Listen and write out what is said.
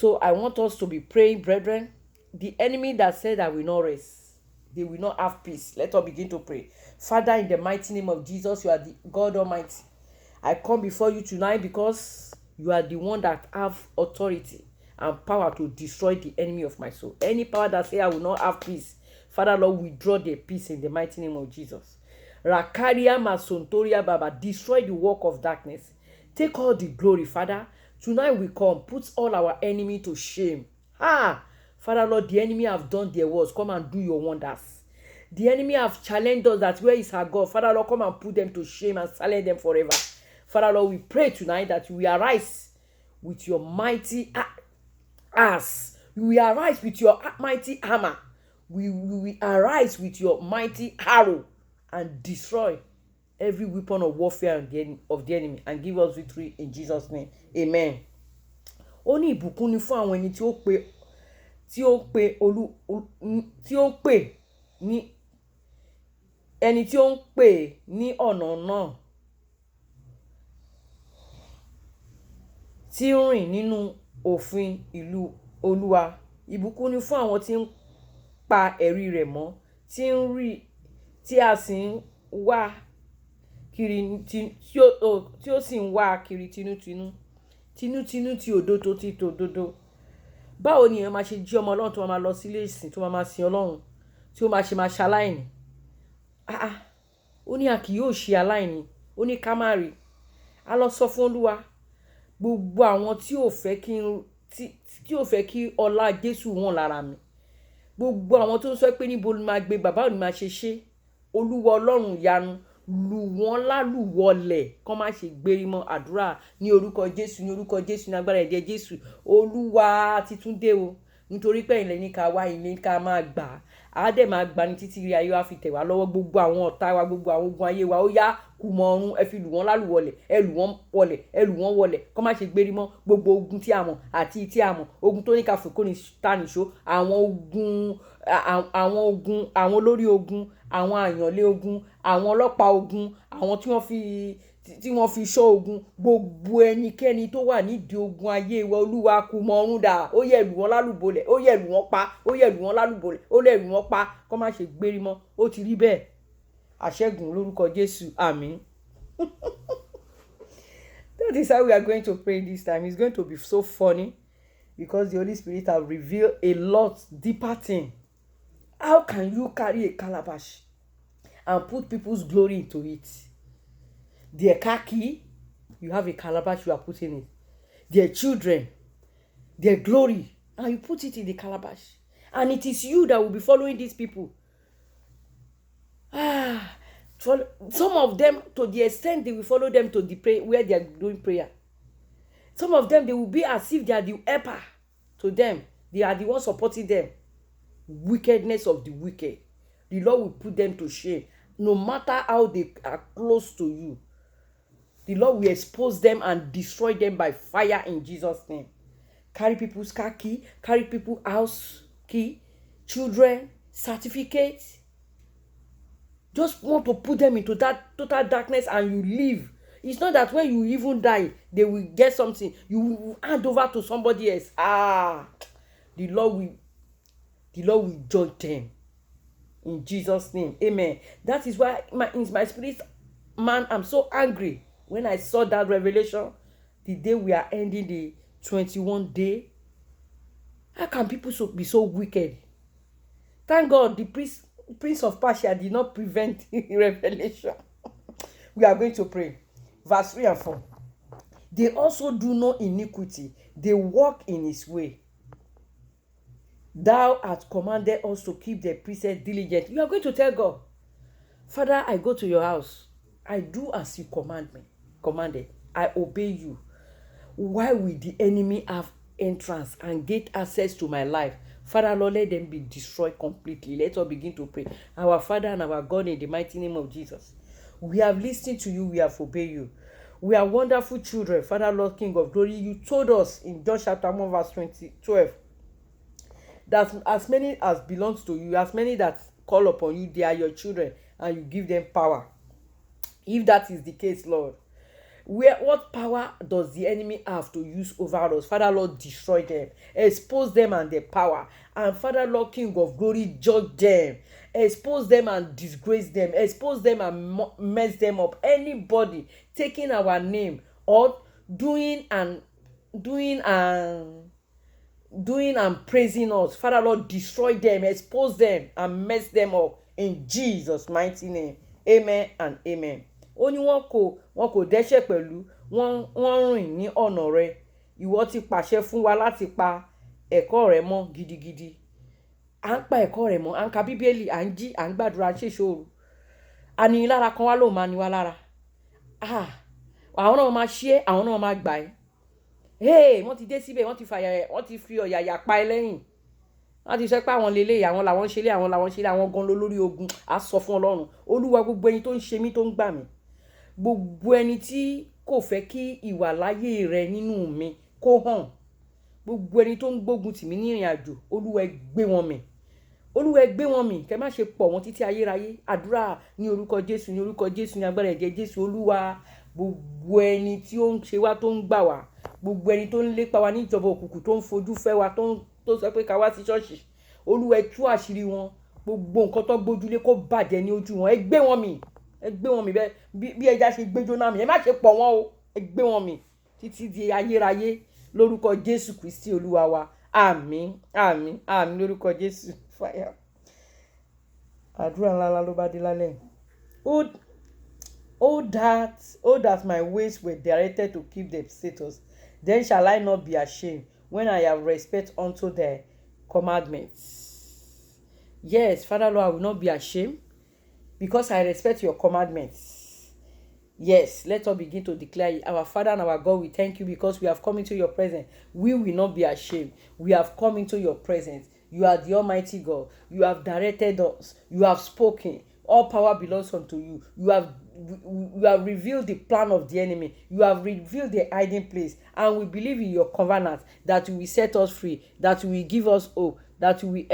So I want us to be praying, brethren. The enemy that said I will not rest, they will not have peace. Let us begin to pray. Father, in the mighty name of Jesus, you are the God Almighty. I come before you tonight because you are the one that have authority and power to destroy the enemy of my soul. Any power that say I will not have peace, Father Lord, withdraw their peace in the mighty name of Jesus. Rakaria Masontoria Baba, destroy the work of darkness. Take all the glory, Father. Tonight we come, put all our enemy to shame. Father Lord, the enemy have done their worst. Come and do your wonders. The enemy have challenged us that where is our God? Father Lord, come and put them to shame and silence them forever. Father Lord, we pray tonight that you will arise with your mighty ass. You will arise with your mighty hammer. We will arise with your mighty arrow and destroy every weapon of warfare of the enemy and give us victory in Jesus' name. Amen. Ó ní ìbùkún ni fún àwọn ẹni tí ó pè ní ẹni tí ó ń pè ní ọ̀nà náà tí ń rìn nínú òfin ìlú Olúwa. Ìbùkún ni fún àwọn tí ń pa ẹ̀rí rẹ̀ mọ́, tí a sì ń wá kiri tí ó sì ń wá kiri tinútinú ti òdodo ti tòdodo. Báwo ni èèyàn máa ṣe jí ọmọ Ọlọ́run tó máa lọ sílé ìsìn tó máa sin Ọlọ́run tí ó máa ṣe máa ṣaláìní? Ó ní a kì yóò ṣe aláìní, ó ní ká má rí. A lọ sọ fún Olúwa gbogbo àwọn tí ò fẹ́ kí ọlá Jésù hàn lára mi, gbogbo àwọn tó ń sọ pé níbo ni máa gbé bàbá òní máa ṣe Olúwa Ọlọ́run ìyanu lù wọ́n lálùwọlẹ̀ kán má ṣe gbérí mọ́. Àdúrà ní orúkọ Jésù, ní orúkọ Jésù, ní agbára ẹ̀jẹ̀ Jésù. Olúwa ti tún dé o, nítorí pé ilẹ̀ ní ká wá, ilé ká máa gbà á dẹ̀ máa gbà ní títí rí ayé wa fi tẹ̀ wá lọ́wọ́. Gbogbo àwọn ọ̀tá wa, gbogbo àwọn ogun ayé wa, ó yá kùmọ̀ ọ̀run, ẹ fi lù wọ́n lálùwọlẹ̀, ẹ lù wọ́n wọlẹ̀ kán má ṣe gbérí mọ́. Gbogbo ogun tí a mọ̀ àti tí a mọ̀, ogun tó ní ká fòkó ní tánìṣó, àwọn olórí ogun, àwọn àyànlé ogun, àwọn ọlọ́pàá ogun, àwọn tí wọ́n fi ṣọ́ ogun, gbogbo ẹnikẹ́ni tó wà nídìí ogun ayé wa, Olúwa kùmọ̀ ọ̀run dà, ó yẹ lù wọ́n lálùbọlẹ̀, ó yẹ lù wọ́n pa, ó yẹ lù wọ́n lálùbọlẹ̀, ó yẹ lù wọ́n pa kán má ṣe gbérí mọ́. Ó ti rí bẹ́ẹ̀. Àṣẹ́gun lórúkọ Jésù. Àmín. That is how we are going to pray this time. It's going to be so funny because the Holy Spirit has revealed a lot deeper thing. How can you carry a calabash and put people's glory into it? Their car key, you have a calabash you are putting it. Their children, their glory, and you put it in the calabash. And it is you that will be following these people. Some of them, to the extent they will follow them to the prayer where they are doing prayer. Some of them, they will be as if they are the helper to them. They are the ones supporting them. Wickedness of the wicked. The Lord will put them to shame. No matter how they are close to you, the Lord will expose them and destroy them by fire in Jesus' name. Carry people's car key, carry people's house key, children, certificates. Just want to put them into that total darkness and you leave. It's not that when you even die, they will get something. You will hand over to somebody else. The Lord will judge them. In Jesus' name. Amen. That is why in my spirit, man, I'm so angry when I saw that revelation. The day we are ending the 21 day. How can people be so wicked? Thank God the Prince of Persia did not prevent revelation. We are going to pray. Verse 3 and 4. They also do no iniquity. They walk in his way. Thou hast commanded us to keep the precepts diligently. You are going to tell God, Father, I go to your house. I do as you commanded. I obey you. Why will the enemy have entrance and get access to my life? Father, Lord, let them be destroyed completely. Let us begin to pray. Our Father and our God, in the mighty name of Jesus, we have listened to you. We have obeyed you. We are wonderful children. Father, Lord, King of glory, you told us in John chapter 1 verse 12 that as many as belongs to you, as many that call upon you, they are your children and you give them power. If that is the case, Lord, What power does the enemy have to use over us? Father Lord, destroy them, expose them and their power. And Father Lord, King of glory, judge them, expose them and disgrace them, expose them and mess them up. Anybody taking our name or doing and praising us, Father Lord, destroy them, expose them and mess them up in Jesus mighty name. Amen and amen. Ó ní wọn kò dẹ́ṣẹ̀ pẹ̀lú, wọ́n rìn ní ọ̀nà rẹ. Ìwọ ti pàṣẹ fún wa láti pa ẹ̀kọ́ rẹ mọ́ gidigidi. À ń pa ẹ̀kọ́ rẹ mọ́, à ń ka bíbélì, à ń jí, à ń gbàdúrà, à ń ṣèṣòro. Anilára kan wá ló máa ní wá lára. Àwọn náà máa ṣe é, àwọn náà máa gbà ẹ́. Wọ́n ti dé síbẹ̀, wọ́n ti fi ọ̀yàyà pa ẹ́ lẹ́yìn. Wọ́n ti sọ pé àwọn lélẹ̀, àwọn làwọn ṣe lé, àwọn làwọn ṣe lé, àwọn gan lórí ogun. A sọ fún Ọlọ́run, Olúwa, gbogbo ẹni tó ń ṣe mí, tó ń gbà mí, gbogbo ẹni tí kò fẹ́ kí ìwà láyé rẹ nínú mi kó hàn, gbogbo ẹni tó ń gbógun tì mí ní ìrìn àjò, Olúwa ẹ gbé wọn mì, Olúwa ẹ gbé wọn mì, kẹ́ má ṣe pọ̀ wọ́n títí ayérayé. Àdúrà ní orúkọ Jésù, ní orúkọ Jésù, ní agbára ẹ̀jẹ̀ Jésù. Olúwa, gbogbo ẹni tí ó ń ṣe wá, tó ń gbà wá, gbogbo ẹni tó ń lépa wa níjọba òkùnkùn, tó ń fojú fẹ́ wa, tó sọ pé ká wá sí ṣọ́ọ̀ṣì, Olúwa ẹ tú àṣírí wọn, gbogbo nǹkan tó gbójúlé kó bàjẹ́ ní ojú wọn. Ẹ gbé wọn mì, ẹ gbé wọn mì bẹ́ẹ̀ bí ẹja ṣe gbé Jónà mì. Ẹ má ṣe pọ̀ wọ́n o, ẹ gbé wọn mì títí di ayérayé lórúkọ Jésù Kristi Olúwa wa. Àmín, àmín, àmín lórúkọ Jésù. Fire. Àdúrà ńlá ló bá dé lálẹ́. Oh that my ways were directed to keep the status, then shall I not be ashamed when I have respect unto thy commandments. Yes, Father Lord, I will not be ashamed because I respect your commandments. Yes, let us begin to declare, our Father and our God, we thank you because we have come into your presence. We will not be ashamed. We have come into your presence. You are the Almighty God. You have directed us. You have spoken. All power belongs unto you. You have revealed the plan of the enemy. You have revealed the hiding place. And we believe in your covenant that you will set us free, that you will give us hope, that you will